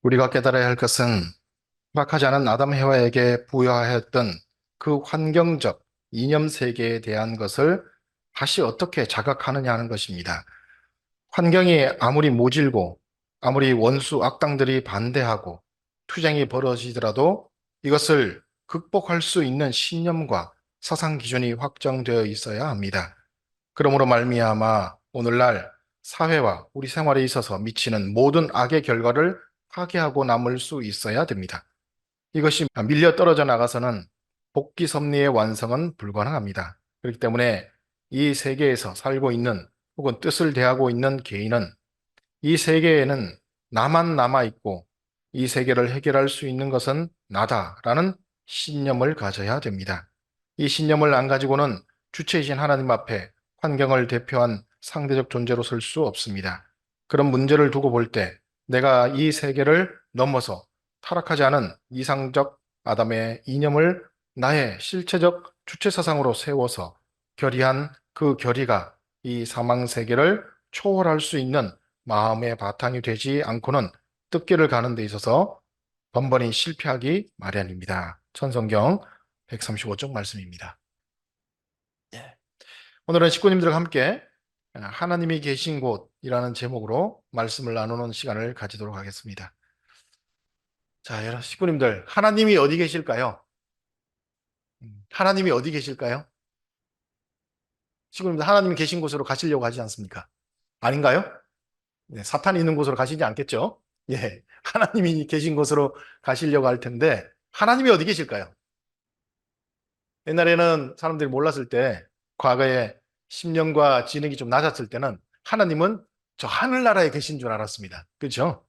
우리가 깨달아야 할 것은 타락하지 않은 아담 해와에게 부여하였던 그 환경적 이념 세계에 대한 것을 다시 어떻게 자각하느냐 하는 것입니다. 환경이 아무리 모질고 아무리 원수 악당들이 반대하고 투쟁이 벌어지더라도 이것을 극복할 수 있는 신념과 사상 기준이 확정되어 있어야 합니다. 그러므로 말미암아 오늘날 사회와 우리 생활에 있어서 미치는 모든 악의 결과를 파괴하고 남을 수 있어야 됩니다. 이것이 밀려 떨어져 나가서는 복귀 섭리의 완성은 불가능합니다. 그렇기 때문에 이 세계에서 살고 있는 혹은 뜻을 대하고 있는 개인은 이 세계에는 나만 남아있고 이 세계를 해결할 수 있는 것은 나다라는 신념을 가져야 됩니다. 이 신념을 안 가지고는 주체이신 하나님 앞에 환경을 대표한 상대적 존재로 설 수 없습니다. 그런 문제를 두고 볼 때 내가 이 세계를 넘어서 타락하지 않은 이상적 아담의 이념을 나의 실체적 주체 사상으로 세워서 결의한 그 결의가 이 사망 세계를 초월할 수 있는 마음의 바탕이 되지 않고는 뜻길을 가는 데 있어서 번번이 실패하기 마련입니다. 천성경 135쪽 말씀입니다. 예. 오늘은 식구님들과 함께 하나님이 계신 곳이라는 제목으로 말씀을 나누는 시간을 가지도록 하겠습니다. 자, 여러분 식구님들, 하나님이 어디 계실까요? 하나님이 어디 계실까요? 식구님들, 하나님이 계신 곳으로 가시려고 하지 않습니까? 아닌가요? 네, 사탄이 있는 곳으로 가시지 않겠죠? 예, 하나님이 계신 곳으로 가시려고 할 텐데, 하나님이 어디 계실까요? 옛날에는 사람들이 몰랐을 때, 과거에 심령과 지능이 좀 낮았을 때는 하나님은 저 하늘나라에 계신 줄 알았습니다. 그렇죠?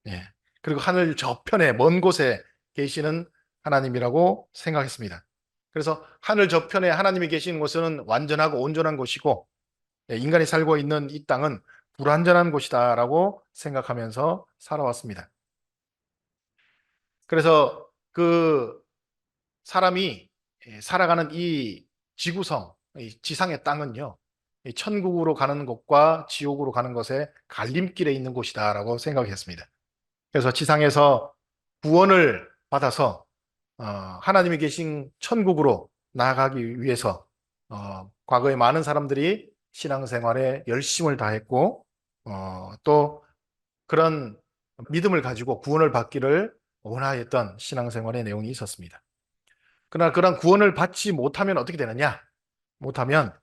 예. 그리고 하늘 저편에, 먼 곳에 계시는 하나님이라고 생각했습니다. 그래서 하늘 저편에 하나님이 계시는 곳은 완전하고 온전한 곳이고, 인간이 살고 있는 이 땅은 불완전한 곳이다라고 생각하면서 살아왔습니다. 그래서 그 사람이 살아가는 이 지구성, 이 지상의 땅은요, 이 천국으로 가는 곳과 지옥으로 가는 것의 갈림길에 있는 곳이다라고 생각했습니다. 그래서 지상에서 구원을 받아서 하나님이 계신 천국으로 나아가기 위해서 과거에 많은 사람들이 신앙생활에 열심을 다했고 또 그런 믿음을 가지고 구원을 받기를 원하였던 신앙생활의 내용이 있었습니다. 그러나 그런 구원을 받지 못하면 어떻게 되느냐? 못하면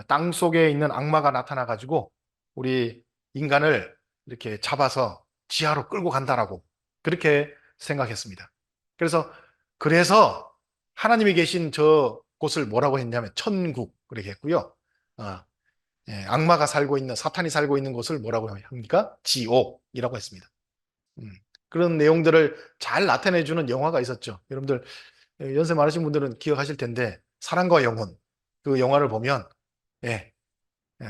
땅 속에 있는 악마가 나타나 가지고 우리 인간을 이렇게 잡아서 지하로 끌고 간다라고 그렇게 생각했습니다. 그래서 하나님이 계신 저 곳을 뭐라고 했냐면 천국 그렇게 했고요. 어, 악마가 살고 있는 사탄이 살고 있는 곳을 뭐라고 합니까? 지옥이라고 했습니다. 음, 그런 내용들을 잘 나타내주는 영화가 있었죠. 여러분들 연세 많으신 분들은 기억하실 텐데 사랑과 영혼 그 영화를 보면 예,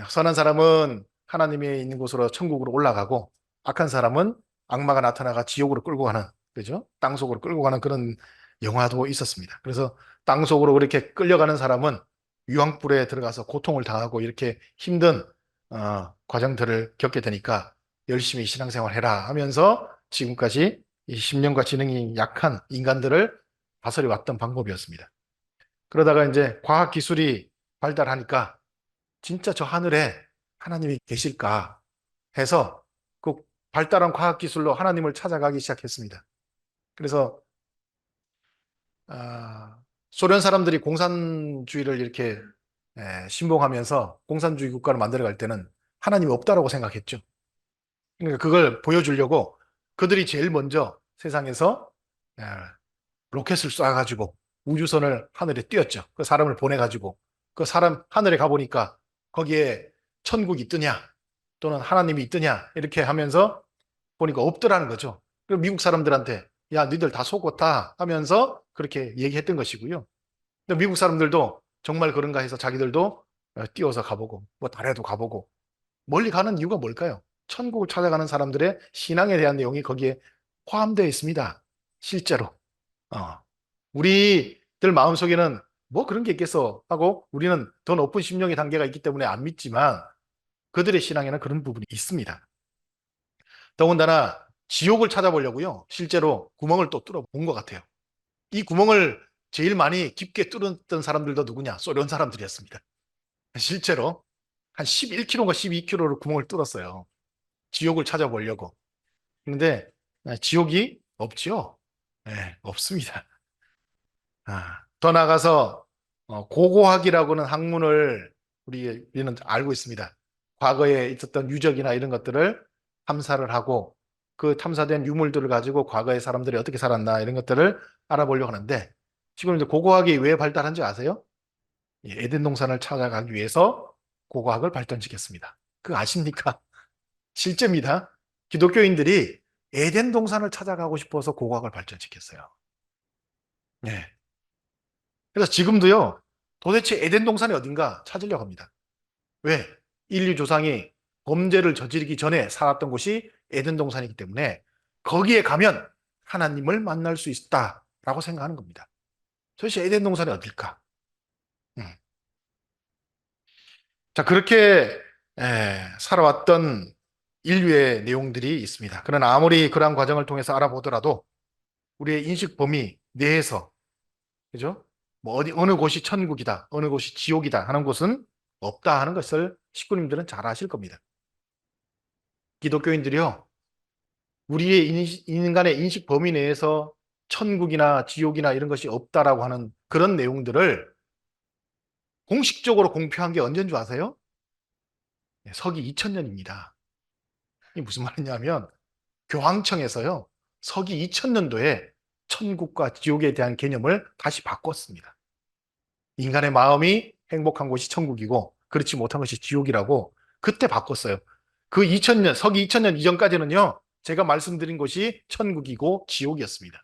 선한 사람은 하나님이 있는 곳으로 천국으로 올라가고 악한 사람은 악마가 나타나가 지옥으로 끌고 가는 그죠? 땅속으로 끌고 가는 그런 영화도 있었습니다. 그래서 땅속으로 그렇게 끌려가는 사람은 유황불에 들어가서 고통을 당하고 이렇게 힘든 과정들을 겪게 되니까 열심히 신앙생활 해라 하면서 지금까지 이 심령과 지능이 약한 인간들을 다스려 왔던 방법이었습니다. 그러다가 이제 과학 기술이 발달하니까 진짜 저 하늘에 하나님이 계실까 해서 그 발달한 과학 기술로 하나님을 찾아가기 시작했습니다. 그래서 소련 사람들이 공산주의를 이렇게 신봉하면서 공산주의 국가를 만들어갈 때는 하나님이 없다라고 생각했죠. 그러니까 그걸 보여주려고 그들이 제일 먼저 세상에서 에, 로켓을 쏴가지고 우주선을 하늘에 띄웠죠. 그 사람을 보내가지고 그 사람 하늘에 가보니까 거기에 천국이 뜨냐 또는 하나님이 있더냐 이렇게 하면서 보니까 없더라는 거죠. 그럼 미국 사람들한테 야 니들 다 속았다 하면서 그렇게 얘기했던 것이고요. 근데 미국 사람들도 정말 그런가 해서 자기들도 뛰어서 가보고 뭐 달에도 가보고 멀리 가는 이유가 뭘까요? 천국을 찾아가는 사람들의 신앙에 대한 내용이 거기에 포함되어 있습니다. 실제로. 어. 우리들 마음속에는 뭐 그런 게 있겠어 하고 우리는 더 높은 심령의 단계가 있기 때문에 안 믿지만 그들의 신앙에는 그런 부분이 있습니다. 더군다나 지옥을 찾아보려고요. 실제로 구멍을 또 뚫어본 것 같아요. 이 구멍을 제일 많이 깊게 뚫었던 사람들도 누구냐? 소련 사람들이었습니다. 실제로 한 11km인가 12km를 구멍을 뚫었어요. 지옥을 찾아보려고. 그런데 지옥이 없죠? 네, 없습니다. 더 나아가서 고고학이라고는 학문을 우리는 알고 있습니다. 과거에 있었던 유적이나 이런 것들을 탐사를 하고 그 탐사된 유물들을 가지고 과거의 사람들이 어떻게 살았나 이런 것들을 알아보려고 하는데 지금 이제 고고학이 왜 발달한지 아세요? 에덴 동산을 찾아가기 위해서 고고학을 발전시켰습니다. 그거 아십니까? 실제입니다. 기독교인들이 에덴 동산을 찾아가고 싶어서 고고학을 발전시켰어요. 네. 그래서 지금도요, 도대체 에덴 동산이 어딘가 찾으려고 합니다. 왜? 인류 조상이 범죄를 저지르기 전에 살았던 곳이 에덴 동산이기 때문에 거기에 가면 하나님을 만날 수 있다라고 생각하는 겁니다. 도대체 에덴 동산이 어딜까? 음. 자, 그렇게 살아왔던 인류의 내용들이 있습니다. 그러나 아무리 그러한 과정을 통해서 알아보더라도 우리의 인식 범위 내에서, 그죠? 뭐 어느 곳이 천국이다, 어느 곳이 지옥이다 하는 곳은 없다 하는 것을 식구님들은 잘 아실 겁니다. 기독교인들이요, 우리의 인간의 인식 범위 내에서 천국이나 지옥이나 이런 것이 없다라고 하는 그런 내용들을 공식적으로 공표한 게 언제인 줄 아세요? 서기 2000년입니다. 이게 무슨 말이냐면 교황청에서요, 서기 2000년도에 천국과 지옥에 대한 개념을 다시 바꿨습니다. 인간의 마음이 행복한 곳이 천국이고 그렇지 못한 것이 지옥이라고 그때 바꿨어요. 그 2000년, 서기 2000년 이전까지는요, 제가 말씀드린 곳이 천국이고 지옥이었습니다.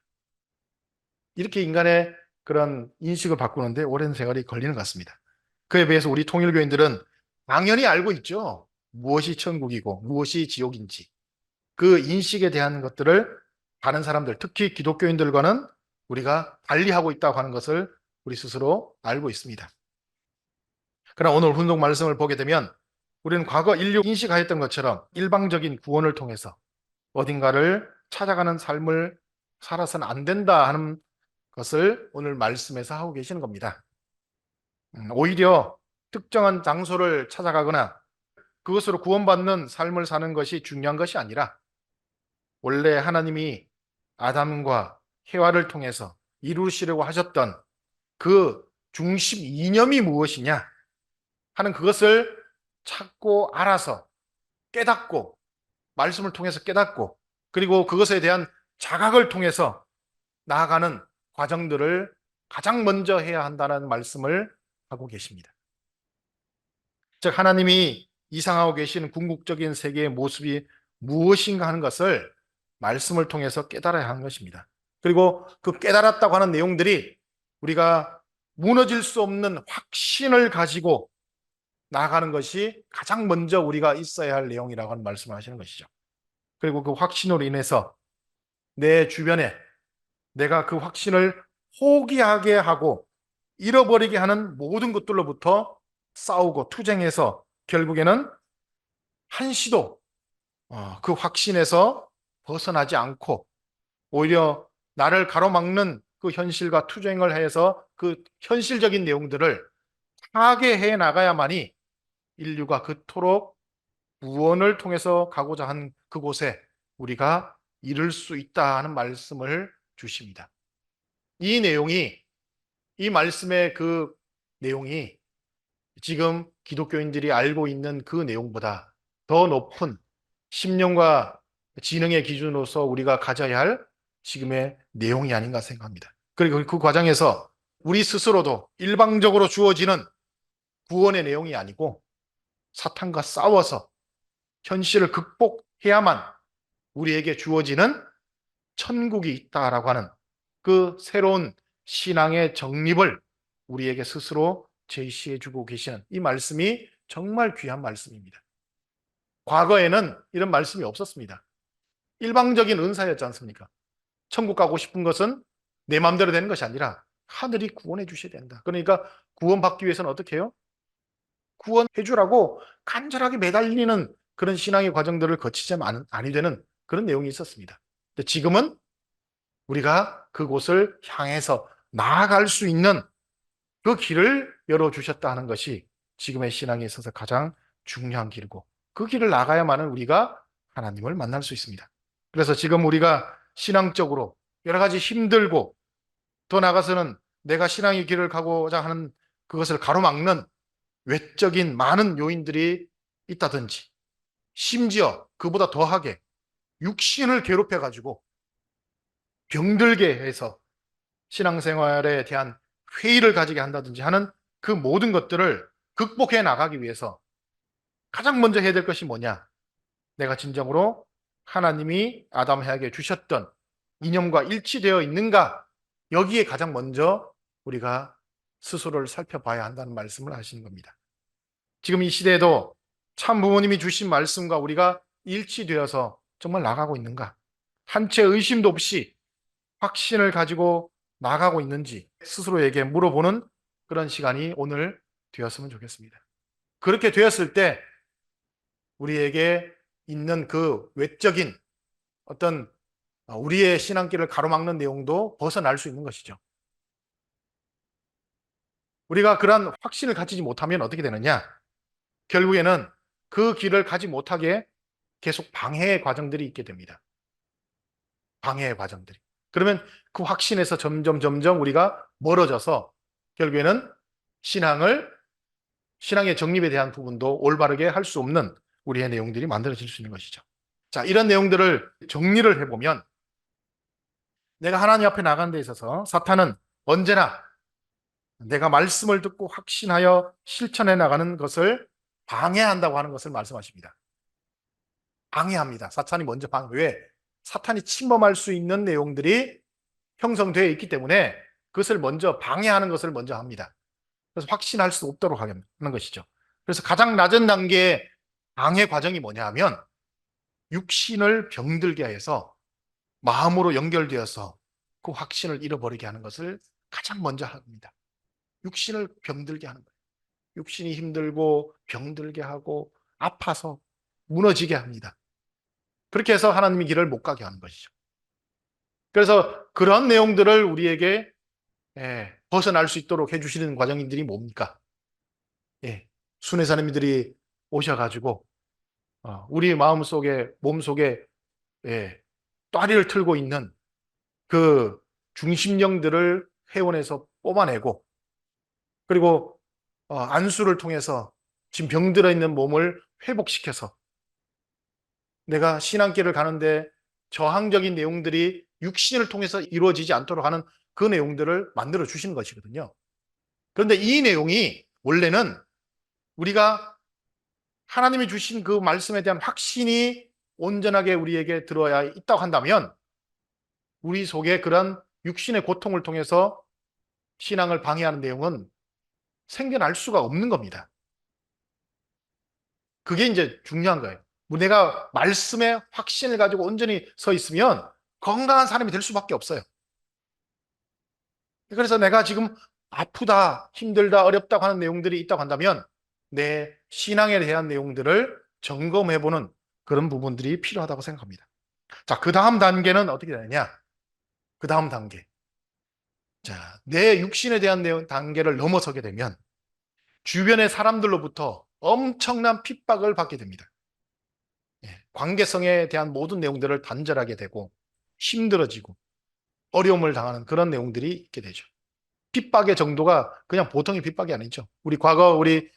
이렇게 인간의 그런 인식을 바꾸는데 오랜 세월이 걸리는 것 같습니다. 그에 비해서 우리 통일교인들은 당연히 알고 있죠. 무엇이 천국이고 무엇이 지옥인지. 그 인식에 대한 것들을 다른 사람들, 특히 기독교인들과는 우리가 달리하고 있다고 하는 것을 우리 스스로 알고 있습니다. 그러나 오늘 훈독 말씀을 보게 되면 우리는 과거 인류 인식하였던 것처럼 일방적인 구원을 통해서 어딘가를 찾아가는 삶을 살아서는 안 된다 하는 것을 오늘 말씀에서 하고 계시는 겁니다. 오히려 특정한 장소를 찾아가거나 그것으로 구원받는 삶을 사는 것이 중요한 것이 아니라 원래 하나님이 아담과 해와를 통해서 이루시려고 하셨던 그 중심 이념이 무엇이냐 하는 그것을 찾고 알아서 깨닫고 말씀을 통해서 깨닫고 그리고 그것에 대한 자각을 통해서 나아가는 과정들을 가장 먼저 해야 한다는 말씀을 하고 계십니다. 즉 하나님이 이상하고 계시는 궁극적인 세계의 모습이 무엇인가 하는 것을 말씀을 통해서 깨달아야 하는 것입니다. 그리고 그 깨달았다고 하는 내용들이 우리가 무너질 수 없는 확신을 가지고 나아가는 것이 가장 먼저 우리가 있어야 할 내용이라고 하는 말씀을 하시는 것이죠. 그리고 그 확신으로 인해서 내 주변에 내가 그 확신을 포기하게 하고 잃어버리게 하는 모든 것들로부터 싸우고 투쟁해서 결국에는 한시도 그 확신에서 벗어나지 않고 오히려 나를 가로막는 그 현실과 투쟁을 해서 그 현실적인 내용들을 파괴해 나가야만이 인류가 그토록 구원을 통해서 가고자 한 그곳에 우리가 이룰 수 있다는 말씀을 주십니다. 이 내용이 이 말씀의 그 내용이 지금 기독교인들이 알고 있는 그 내용보다 더 높은 심령과 지능의 기준으로서 우리가 가져야 할 지금의 내용이 아닌가 생각합니다. 그리고 그 과정에서 우리 스스로도 일방적으로 주어지는 구원의 내용이 아니고 사탄과 싸워서 현실을 극복해야만 우리에게 주어지는 천국이 있다라고 하는 그 새로운 신앙의 정립을 우리에게 스스로 제시해 주고 계시는 이 말씀이 정말 귀한 말씀입니다. 과거에는 이런 말씀이 없었습니다. 일방적인 은사였지 않습니까? 천국 가고 싶은 것은 내 마음대로 되는 것이 아니라 하늘이 구원해 주셔야 된다. 그러니까 구원받기 위해서는 어떻게 해요? 구원해 주라고 간절하게 매달리는 그런 신앙의 과정들을 거치지 아니 되는 그런 내용이 있었습니다. 근데 지금은 우리가 그곳을 향해서 나아갈 수 있는 그 길을 열어주셨다 하는 것이 지금의 신앙에 있어서 가장 중요한 길이고, 그 길을 나가야만은 우리가 하나님을 만날 수 있습니다. 그래서 지금 우리가 신앙적으로 여러 가지 힘들고, 더 나아가서는 내가 신앙의 길을 가고자 하는 그것을 가로막는 외적인 많은 요인들이 있다든지, 심지어 그보다 더하게 육신을 괴롭혀가지고 병들게 해서 신앙생활에 대한 회의를 가지게 한다든지 하는 그 모든 것들을 극복해 나가기 위해서 가장 먼저 해야 될 것이 뭐냐? 내가 진정으로 하나님이 아담에게 주셨던 이념과 일치되어 있는가? 여기에 가장 먼저 우리가 스스로를 살펴봐야 한다는 말씀을 하시는 겁니다. 지금 이 시대에도 참 부모님이 주신 말씀과 우리가 일치되어서 정말 나가고 있는가? 한 채 의심도 없이 확신을 가지고 나가고 있는지 스스로에게 물어보는 그런 시간이 오늘 되었으면 좋겠습니다. 그렇게 되었을 때 우리에게 있는 그 외적인 어떤 우리의 신앙길을 가로막는 내용도 벗어날 수 있는 것이죠. 우리가 그러한 확신을 가지지 못하면 어떻게 되느냐? 결국에는 그 길을 가지 못하게 계속 방해의 과정들이 있게 됩니다. 방해의 과정들이. 그러면 그 확신에서 점점 우리가 멀어져서 결국에는 신앙의 정립에 대한 부분도 올바르게 할 수 없는 우리의 내용들이 만들어질 수 있는 것이죠. 자, 이런 내용들을 정리를 해보면 내가 하나님 앞에 나가는 데 있어서 사탄은 언제나 내가 말씀을 듣고 확신하여 실천해 나가는 것을 방해한다고 하는 것을 말씀하십니다. 방해합니다. 사탄이 먼저 왜? 사탄이 침범할 수 있는 내용들이 형성되어 있기 때문에 그것을 먼저 방해하는 것을 먼저 합니다. 그래서 확신할 수 없도록 하는 것이죠. 그래서 가장 낮은 단계의 방해 과정이 뭐냐 하면 육신을 병들게 해서 마음으로 연결되어서 그 확신을 잃어버리게 하는 것을 가장 먼저 합니다. 육신을 병들게 하는 거예요. 육신이 힘들고 병들게 하고 아파서 무너지게 합니다. 그렇게 해서 하나님의 길을 못 가게 하는 것이죠. 그래서 그런 내용들을 우리에게 벗어날 수 있도록 해주시는 과정들이 뭡니까? 순회사님들이 오셔가지고 우리 마음속에 몸속에 또아리를 틀고 있는 그 중심령들을 회원에서 뽑아내고, 그리고 안수를 통해서 지금 병들어 있는 몸을 회복시켜서 내가 신앙길을 가는데 저항적인 내용들이 육신을 통해서 이루어지지 않도록 하는 그 내용들을 만들어 주시는 것이거든요. 그런데 이 내용이 원래는 우리가 하나님이 주신 그 말씀에 대한 확신이 온전하게 우리에게 들어야 있다고 한다면 우리 속에 그런 육신의 고통을 통해서 신앙을 방해하는 내용은 생겨날 수가 없는 겁니다. 그게 이제 중요한 거예요. 내가 말씀에 확신을 가지고 온전히 서 있으면 건강한 사람이 될 수밖에 없어요. 그래서 내가 지금 아프다, 힘들다, 어렵다고 하는 내용들이 있다고 한다면 내 신앙에 대한 내용들을 점검해보는 그런 부분들이 필요하다고 생각합니다. 자, 그 다음 단계는 어떻게 되느냐? 그 다음 단계. 자, 내 육신에 대한 내용 단계를 넘어서게 되면 주변의 사람들로부터 엄청난 핍박을 받게 됩니다. 관계성에 대한 모든 내용들을 단절하게 되고 힘들어지고 어려움을 당하는 그런 내용들이 있게 되죠. 핍박의 정도가 그냥 보통의 핍박이 아니죠. 우리 과거 우리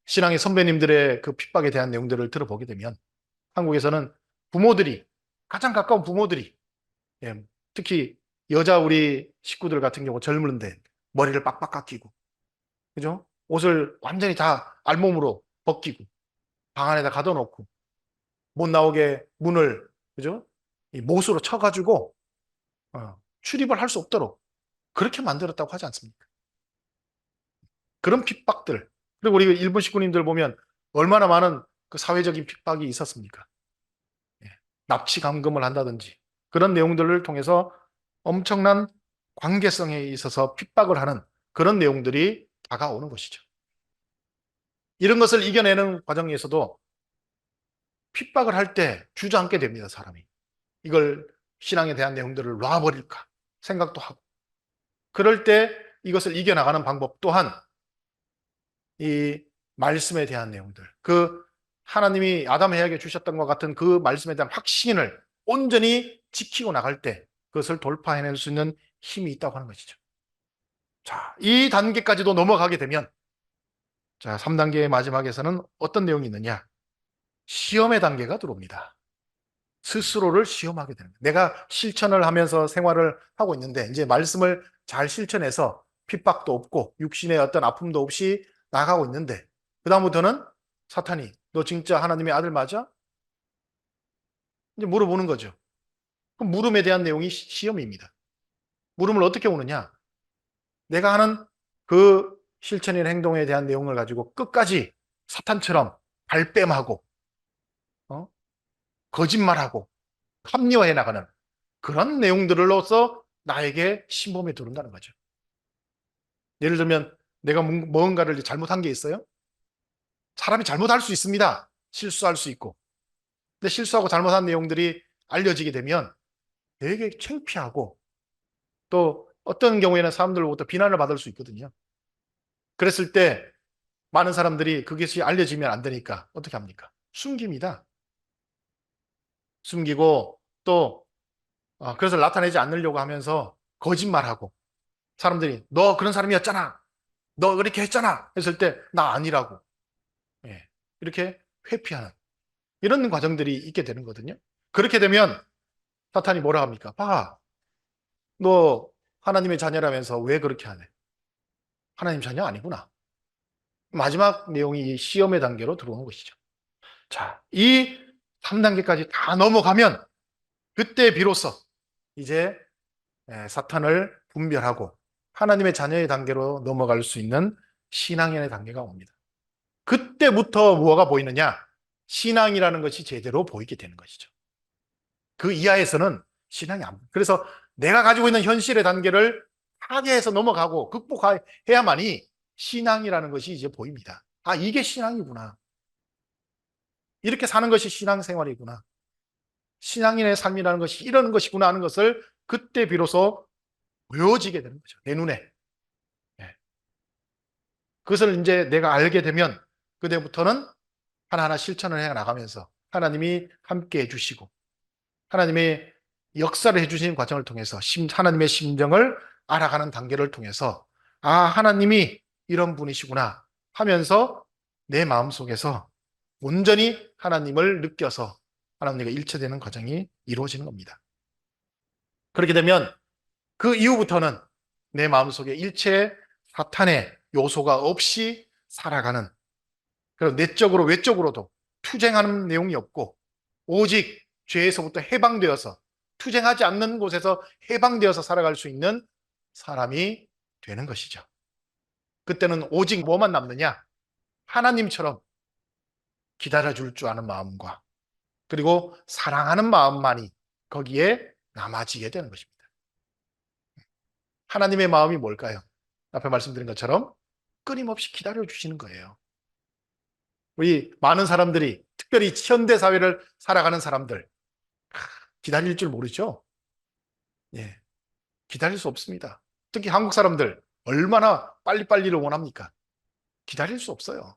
신앙의 선배님들의 그 핍박에 대한 내용들을 들어보게 되면 한국에서는 부모들이, 가장 가까운 부모들이, 특히 여자 우리 식구들 같은 경우 젊은데 머리를 빡빡 깎이고, 그죠? 옷을 완전히 다 알몸으로 벗기고 방 안에다 가둬놓고 못 나오게 문을, 그죠? 이 못으로 쳐가지고 출입을 할 수 없도록 그렇게 만들었다고 하지 않습니까? 그런 핍박들. 그리고 우리 일본 식구님들 보면 얼마나 많은 그 사회적인 핍박이 있었습니까? 납치 감금을 한다든지 그런 내용들을 통해서 엄청난 관계성에 있어서 핍박을 하는 그런 내용들이 다가오는 것이죠. 이런 것을 이겨내는 과정에서도 핍박을 할 때 주저앉게 됩니다, 사람이. 이걸 신앙에 대한 내용들을 놔버릴까 생각도 하고, 그럴 때 이것을 이겨나가는 방법 또한 이 말씀에 대한 내용들, 그 하나님이 아담 에게 주셨던 것 같은 그 말씀에 대한 확신을 온전히 지키고 나갈 때 그것을 돌파해낼 수 있는 힘이 있다고 하는 것이죠. 자, 이 단계까지도 넘어가게 되면, 자, 3단계의 마지막에서는 어떤 내용이 있느냐? 시험의 단계가 들어옵니다. 스스로를 시험하게 되는 거예요. 내가 실천을 하면서 생활을 하고 있는데 이제 말씀을 잘 실천해서 핍박도 없고 육신의 어떤 아픔도 없이 나가고 있는데, 그다음부터는 사탄이 너 진짜 하나님의 아들 맞아? 이제 물어보는 거죠. 그럼 물음에 대한 내용이 시험입니다. 물음을 어떻게 오느냐? 내가 하는 그 실천이나 행동에 대한 내용을 가지고 끝까지 사탄처럼 발뺌하고 어? 거짓말하고 합리화해 나가는 그런 내용들로서 나에게 신범에 들어온다는 거죠. 예를 들면 내가 뭔가를 잘못한 게 있어요? 사람이 잘못할 수 있습니다. 실수할 수 있고. 근데 실수하고 잘못한 내용들이 알려지게 되면 되게 창피하고, 또 어떤 경우에는 사람들로부터 비난을 받을 수 있거든요. 그랬을 때 많은 사람들이 그것이 알려지면 안 되니까 어떻게 합니까? 숨깁니다. 숨기고 또 그래서 나타내지 않으려고 하면서 거짓말하고, 사람들이 너 그런 사람이었잖아, 너 그렇게 했잖아 했을 때 나 아니라고, 예, 이렇게 회피하는 이런 과정들이 있게 되는 거거든요. 그렇게 되면 사탄이 뭐라 합니까? 봐, 너 하나님의 자녀라면서 왜 그렇게 하네? 하나님 자녀 아니구나. 마지막 내용이 이 시험의 단계로 들어오는 것이죠. 자, 이 3단계까지 다 넘어가면 그때 비로소 이제 사탄을 분별하고 하나님의 자녀의 단계로 넘어갈 수 있는 신앙인의 단계가 옵니다. 그때부터 무엇가 보이느냐? 신앙이라는 것이 제대로 보이게 되는 것이죠. 그 이하에서는 신앙이 안 보여요. 그래서 내가 가지고 있는 현실의 단계를 타개해서 넘어가고 극복해야만이 신앙이라는 것이 이제 보입니다. 아, 이게 신앙이구나. 이렇게 사는 것이 신앙생활이구나. 신앙인의 삶이라는 것이 이런 것이구나 하는 것을 그때 비로소 보여지게 되는 거죠. 내 눈에. 예. 그것을 이제 내가 알게 되면 그때부터는 하나하나 실천을 해 나가면서 하나님이 함께 해주시고 하나님의 역사를 해주시는 과정을 통해서 하나님의 심정을 알아가는 단계를 통해서 아, 하나님이 이런 분이시구나 하면서 내 마음속에서 온전히 하나님을 느껴서 하나님과 일체되는 과정이 이루어지는 겁니다. 그렇게 되면 그 이후부터는 내 마음속에 일체 사탄의 요소가 없이 살아가는, 그리고 내적으로 외적으로도 투쟁하는 내용이 없고 오직 죄에서부터 해방되어서 투쟁하지 않는 곳에서 해방되어서 살아갈 수 있는 사람이 되는 것이죠. 그때는 오직 뭐만 남느냐? 하나님처럼 기다려줄 줄 아는 마음과 그리고 사랑하는 마음만이 거기에 남아지게 되는 것입니다. 하나님의 마음이 뭘까요? 앞에 말씀드린 것처럼 끊임없이 기다려주시는 거예요. 우리 많은 사람들이, 특별히 현대 사회를 살아가는 사람들, 기다릴 줄 모르죠? 예, 기다릴 수 없습니다. 특히 한국 사람들, 얼마나 빨리빨리를 원합니까? 기다릴 수 없어요.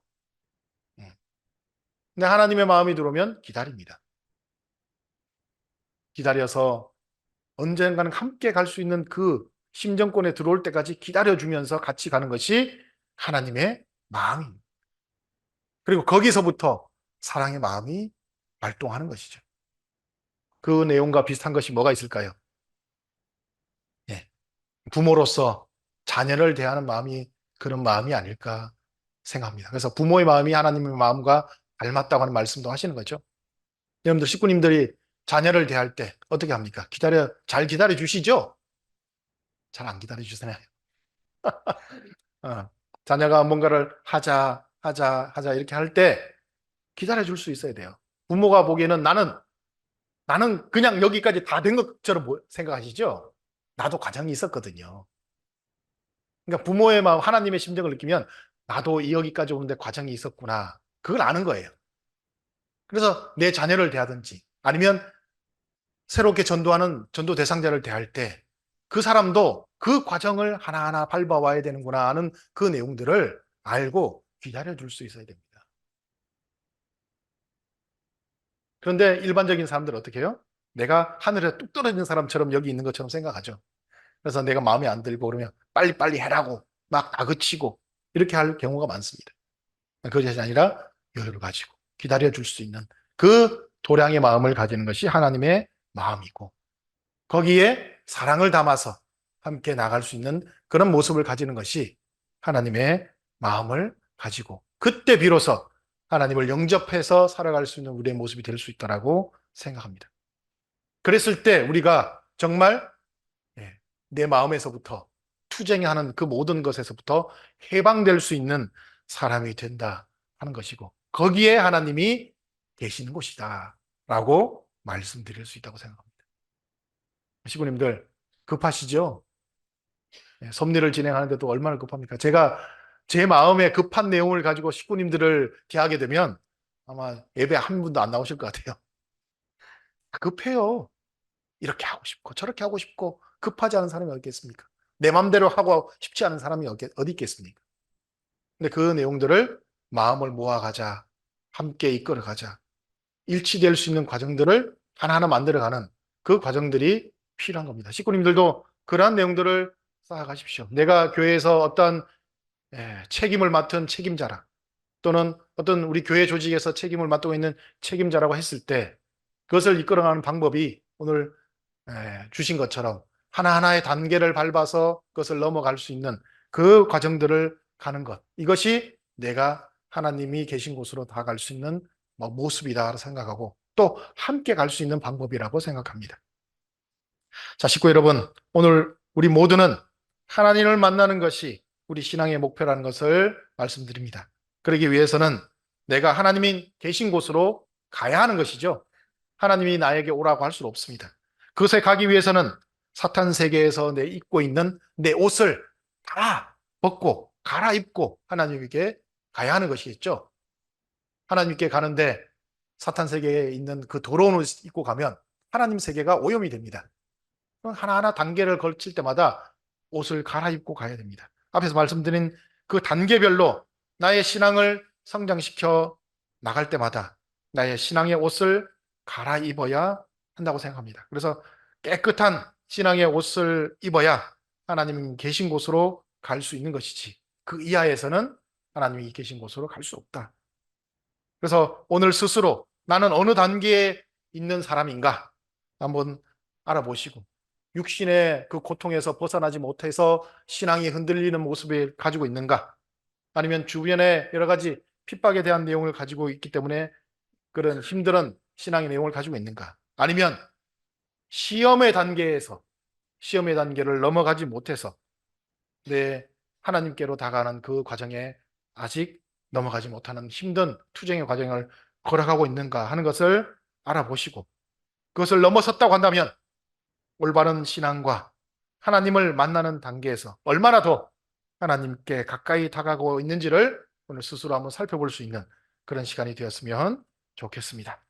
근데 하나님의 마음이 들어오면 기다립니다. 기다려서 언젠가는 함께 갈 수 있는 그 심정권에 들어올 때까지 기다려주면서 같이 가는 것이 하나님의 마음입니다. 그리고 거기서부터 사랑의 마음이 발동하는 것이죠. 그 내용과 비슷한 것이 뭐가 있을까요? 예, 부모로서 자녀를 대하는 마음이 그런 마음이 아닐까 생각합니다. 그래서 부모의 마음이 하나님의 마음과 닮았다고 하는 말씀도 하시는 거죠. 여러분들 식구님들이 자녀를 대할 때 어떻게 합니까? 잘 기다려 주시죠? 잘 안 기다려 주세요. 자녀가 뭔가를 하자 이렇게 할 때 기다려 줄 수 있어야 돼요. 부모가 보기에는 나는 그냥 여기까지 다 된 것처럼 생각하시죠? 나도 과정이 있었거든요. 그러니까 부모의 마음, 하나님의 심정을 느끼면 나도 여기까지 오는데 과정이 있었구나. 그걸 아는 거예요. 그래서 내 자녀를 대하든지 아니면 새롭게 전도하는 전도 대상자를 대할 때 그 사람도 그 과정을 하나하나 밟아와야 되는구나 하는 그 내용들을 알고 기다려 줄 수 있어야 됩니다. 그런데 일반적인 사람들은 어떻게 해요? 내가 하늘에 뚝 떨어지는 사람처럼 여기 있는 것처럼 생각하죠. 그래서 내가 마음에 안 들고 그러면 빨리빨리 해라고 막 다그치고 이렇게 할 경우가 많습니다. 그것이 아니라 여유를 가지고 기다려 줄 수 있는 그 도량의 마음을 가지는 것이 하나님의 마음이고, 거기에 사랑을 담아서 함께 나갈 수 있는 그런 모습을 가지는 것이 하나님의 마음을 가지고, 그때 비로소 하나님을 영접해서 살아갈 수 있는 우리의 모습이 될 수 있다고 생각합니다. 그랬을 때 우리가 정말 내 마음에서부터 투쟁하는 그 모든 것에서부터 해방될 수 있는 사람이 된다 하는 것이고, 거기에 하나님이 계시는 곳이다 라고 말씀드릴 수 있다고 생각합니다. 시구님들 급하시죠? 섭리를 진행하는데도 얼마나 급합니까? 제가 제 마음에 급한 내용을 가지고 식구님들을 대하게 되면 아마 예배 한 분도 안 나오실 것 같아요. 급해요. 이렇게 하고 싶고 저렇게 하고 싶고 급하지 않은 사람이 어디 있겠습니까? 내 맘대로 하고 싶지 않은 사람이 어디 있겠습니까? 근데 그 내용들을 마음을 모아가자, 함께 이끌어가자, 일치될 수 있는 과정들을 하나하나 만들어가는 그 과정들이 필요한 겁니다. 식구님들도 그러한 내용들을 쌓아가십시오. 내가 교회에서 어떤 책임을 맡은 책임자라, 또는 어떤 우리 교회 조직에서 책임을 맡고 있는 책임자라고 했을 때 그것을 이끌어가는 방법이 오늘 주신 것처럼 하나하나의 단계를 밟아서 그것을 넘어갈 수 있는 그 과정들을 가는 것, 이것이 내가 하나님이 계신 곳으로 다가갈 수 있는 모습이다 생각하고 또 함께 갈 수 있는 방법이라고 생각합니다. 자, 식구 여러분, 오늘 우리 모두는 하나님을 만나는 것이 우리 신앙의 목표라는 것을 말씀드립니다. 그러기 위해서는 내가 하나님이 계신 곳으로 가야 하는 것이죠. 하나님이 나에게 오라고 할 수는 없습니다. 그것에 가기 위해서는 사탄 세계에서 내 입고 있는 내 옷을 다 벗고 갈아입고 하나님께 가야 하는 것이겠죠. 하나님께 가는데 사탄 세계에 있는 그 더러운 옷을 입고 가면 하나님 세계가 오염이 됩니다. 하나하나 단계를 걸칠 때마다 옷을 갈아입고 가야 됩니다. 앞에서 말씀드린 그 단계별로 나의 신앙을 성장시켜 나갈 때마다 나의 신앙의 옷을 갈아입어야 한다고 생각합니다. 그래서 깨끗한 신앙의 옷을 입어야 하나님 계신 곳으로 갈 수 있는 것이지, 그 이하에서는 하나님이 계신 곳으로 갈 수 없다. 그래서 오늘 스스로 나는 어느 단계에 있는 사람인가 한번 알아보시고, 육신의 그 고통에서 벗어나지 못해서 신앙이 흔들리는 모습을 가지고 있는가, 아니면 주변에 여러 가지 핍박에 대한 내용을 가지고 있기 때문에 그런 힘든 신앙의 내용을 가지고 있는가, 아니면 시험의 단계를 넘어가지 못해서 내 하나님께로 다가가는 그 과정에 아직 넘어가지 못하는 힘든 투쟁의 과정을 걸어가고 있는가 하는 것을 알아보시고, 그것을 넘어섰다고 한다면 올바른 신앙과 하나님을 만나는 단계에서 얼마나 더 하나님께 가까이 다가가고 있는지를 오늘 스스로 한번 살펴볼 수 있는 그런 시간이 되었으면 좋겠습니다.